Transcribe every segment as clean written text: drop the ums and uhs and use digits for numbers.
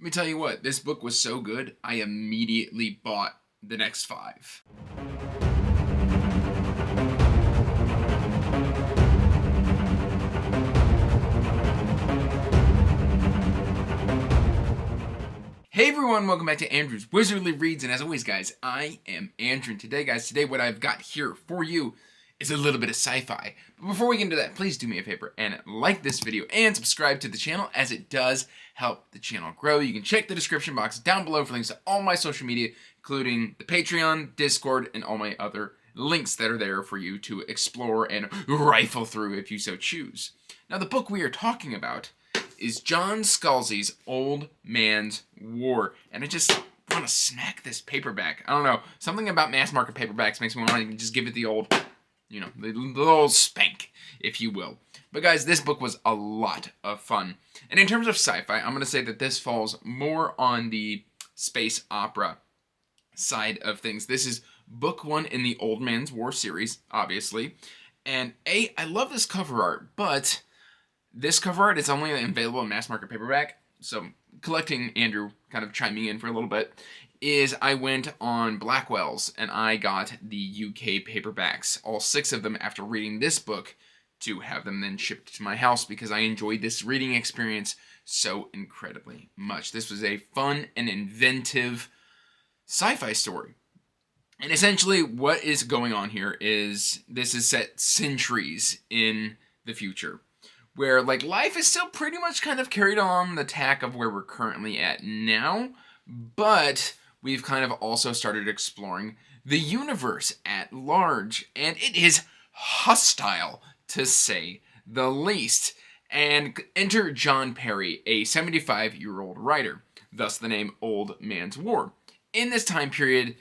me tell you what, this book was so good, I immediately bought the next 5. Hey everyone, welcome back to Andrew's Wizardly Reads, and as always guys, I am Andrew, and today what I've got here for you is a little bit of sci-fi. But before we get into that, please do me a favor and like this video and subscribe to the channel, as it does help the channel grow. You can check the description box down below for links to all my social media, including the Patreon, Discord, and all my other links that are there for you to explore and rifle through if you so choose. Now the book we are talking about is John Scalzi's Old Man's War, and I just want to smack this paperback. I don't know, something about mass market paperbacks makes me want to just give it the old, the old spank, if you will. But guys, this book was a lot of fun. And in terms of sci-fi, I'm going to say that this falls more on the space opera side of things. This is book 1 in the Old Man's War series, obviously. And I love this cover art, but this cover art is only available in mass market paperback. So collecting, Andrew kind of chiming in for a little bit, is I went on Blackwell's and I got the UK paperbacks, all 6 of them, after reading this book, to have them then shipped to my house because I enjoyed this reading experience so incredibly much. This was a fun and inventive sci-fi story. And essentially what is going on here is this is set centuries in the future, where life is still pretty much kind of carried on the tack of where we're currently at now, but we've kind of also started exploring the universe at large, and it is hostile, to say the least. And enter John Perry, a 75-year-old writer, thus the name Old Man's War. In this time period,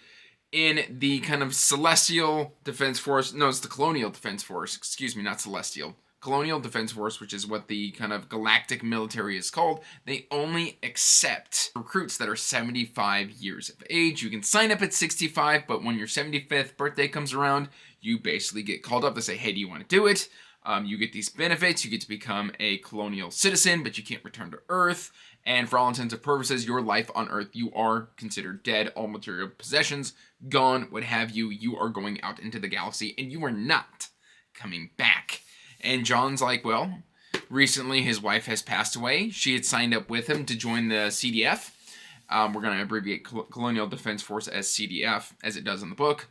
in the kind of Celestial Defense Force, no, it's the Colonial Defense Force, excuse me, not Celestial, Colonial Defense Force, which is what the kind of galactic military is called, they only accept recruits that are 75 years of age. You can sign up at 65, but when your 75th birthday comes around, you basically get called up to say, hey, do you want to do it? You get these benefits. You get to become a colonial citizen, but you can't return to Earth. And for all intents and purposes, your life on Earth, you are considered dead. All material possessions gone, what have you. You are going out into the galaxy, and you are not coming back. And John's like, well, recently his wife has passed away. She had signed up with him to join the CDF. We're going to abbreviate Colonial Defense Force as CDF, as it does in the book.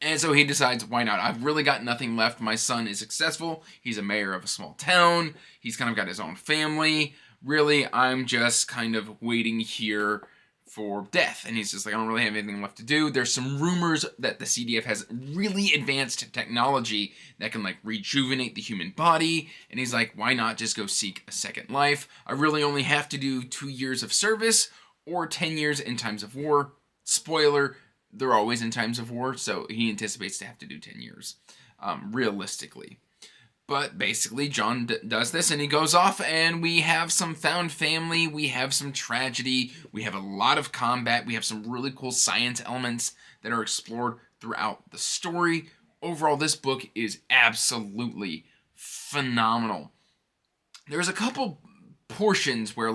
And so he decides, why not? I've really got nothing left. My son is successful. He's a mayor of a small town. He's kind of got his own family. Really, I'm just kind of waiting here for death. And he's just like, I don't really have anything left to do. There's some rumors that the CDF has really advanced technology that can rejuvenate the human body. And he's like, why not just go seek a second life? I really only have to do 2 years of service or 10 years in times of war. Spoiler, they're always in times of war, so he anticipates to have to do 10 years, realistically. But basically, John does this, and he goes off, and we have some found family, we have some tragedy, we have a lot of combat, we have some really cool science elements that are explored throughout the story. Overall, this book is absolutely phenomenal. There's a couple portions where,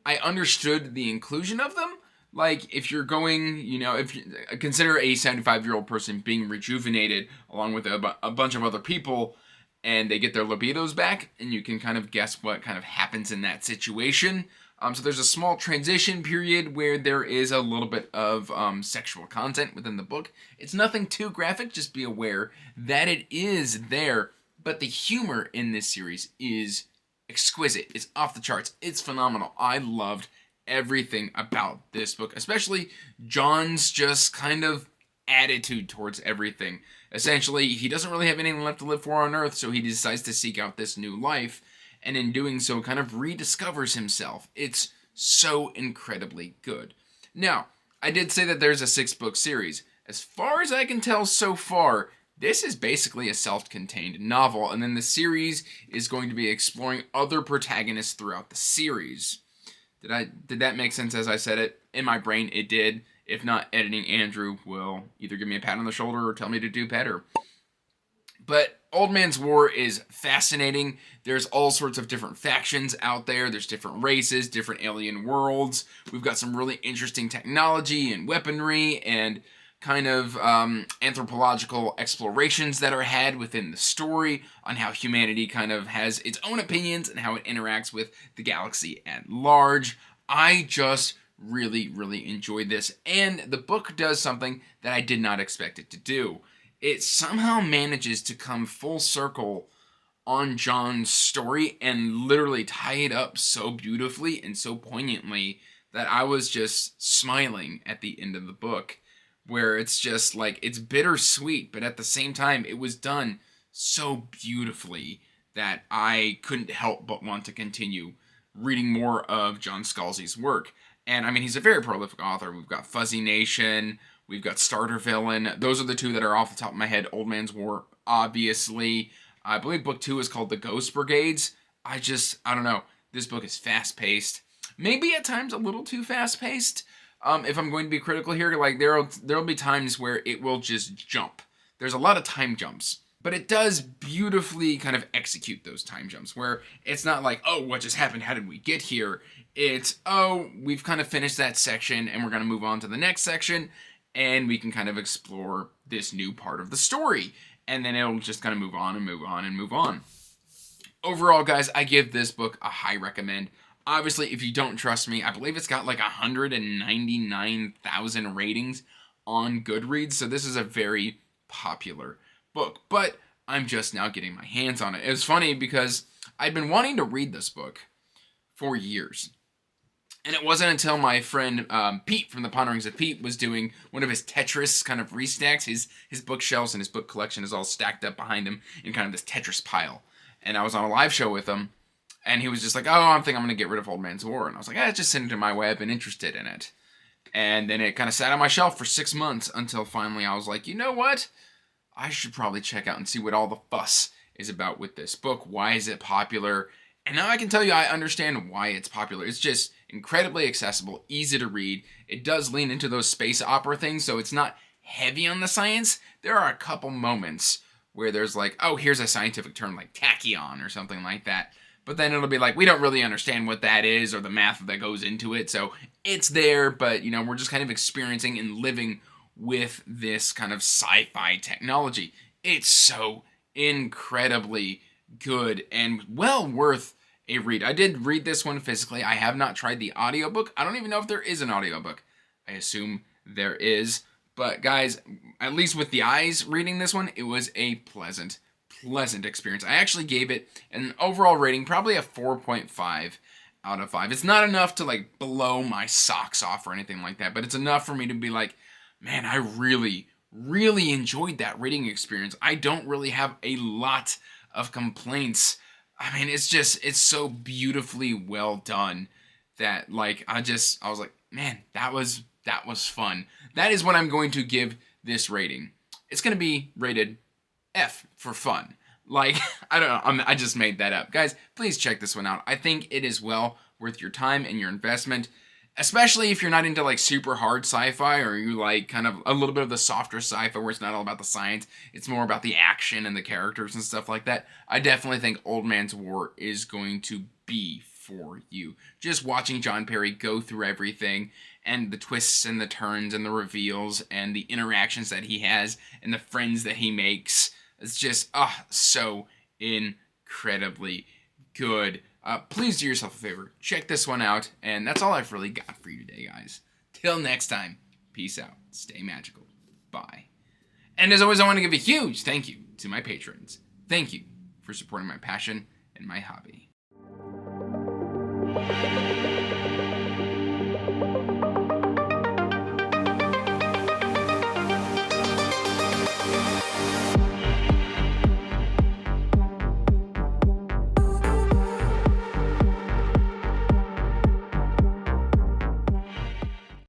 I understood the inclusion of them. If you're going, if you consider a 75-year-old person being rejuvenated along with a bunch of other people, and they get their libidos back, and you can kind of guess what kind of happens in that situation. So there's a small transition period where there is a little bit of sexual content within the book. It's nothing too graphic, just be aware that it is there, but the humor in this series is exquisite. It's off the charts. It's phenomenal. I loved everything about this book, especially John's just kind of attitude towards everything. Essentially, he doesn't really have anything left to live for on Earth, so he decides to seek out this new life, and in doing so kind of rediscovers himself. It's so incredibly good. Now, I did say that there's a 6-book series. As far as I can tell so far, this is basically a self-contained novel, and then the series is going to be exploring other protagonists throughout the series. Did that make sense as I said it? In my brain, it did. If not, editing Andrew will either give me a pat on the shoulder or tell me to do better. But Old Man's War is fascinating. There's all sorts of different factions out there. There's different races, different alien worlds. We've got some really interesting technology and weaponry and kind of anthropological explorations that are had within the story on how humanity kind of has its own opinions and how it interacts with the galaxy at large. I just really, really enjoyed this. And the book does something that I did not expect it to do. It somehow manages to come full circle on John's story and literally tie it up so beautifully and so poignantly that I was just smiling at the end of the book, where it's just like, it's bittersweet, but at the same time, it was done so beautifully that I couldn't help but want to continue reading more of John Scalzi's work. And I mean, he's a very prolific author. We've got Fuzzy Nation, we've got Starter Villain. Those are the two that are off the top of my head. Old Man's War, obviously. I believe book 2 is called The Ghost Brigades. I don't know. This book is fast-paced. Maybe at times a little too fast-paced. If I'm going to be critical here, like there'll be times where it will just jump. There's a lot of time jumps. But it does beautifully kind of execute those time jumps, where it's not like, oh, what just happened? How did we get here? It's, oh, we've kind of finished that section and we're going to move on to the next section and we can kind of explore this new part of the story. And then it'll just kind of move on and move on and move on. Overall, guys, I give this book a high recommend. Obviously, if you don't trust me, I believe it's got like 199,000 ratings on Goodreads. So this is a very popular book, but I'm just now getting my hands on it. It was funny because I'd been wanting to read this book for years. And it wasn't until my friend Pete from the Ponderings of Pete was doing one of his Tetris kind of restacks. His bookshelves and his book collection is all stacked up behind him in kind of this Tetris pile. And I was on a live show with him, and he was just like, oh, I'm going to get rid of Old Man's War. And I was like, just send it to my way. I've been interested in it. And then it kind of sat on my shelf for 6 months until finally I was like, you know what? I should probably check out and see what all the fuss is about with this book. Why is it popular? And now I can tell you I understand why it's popular. It's just incredibly accessible, easy to read. It does lean into those space opera things, so it's not heavy on the science. There are a couple moments where there's like, oh, here's a scientific term like tachyon or something like that. But then it'll be like, we don't really understand what that is or the math that goes into it. So it's there, but we're just kind of experiencing and living with this kind of sci-fi technology. It's so incredibly good and well worth a read. I did read this one physically. I have not tried the audiobook. I don't even know if there is an audiobook. I assume there is. But guys, at least with the eyes reading this one, it was a pleasant experience. I actually gave it an overall rating, probably a 4.5 out of 5. It's not enough to like blow my socks off or anything like that, but it's enough for me to be like, man, I really, really enjoyed that reading experience. I don't really have a lot of complaints. I mean, it's so beautifully well done that like, I was like, man, that was fun. That is what I'm going to give this rating. It's going to be rated F for fun. Like, I don't know, I just made that up. Guys, please check this one out. I think it is well worth your time and your investment, especially if you're not into like super hard sci-fi, or you like kind of a little bit of the softer sci-fi where it's not all about the science, it's more about the action and the characters and stuff like that. I definitely think Old Man's War is going to be for you. Just watching John Perry go through everything and the twists and the turns and the reveals and the interactions that he has and the friends that he makes. It's just, so incredibly good. Please do yourself a favor. Check this one out. And that's all I've really got for you today, guys. Till next time, peace out. Stay magical. Bye. And as always, I want to give a huge thank you to my patrons. Thank you for supporting my passion and my hobby.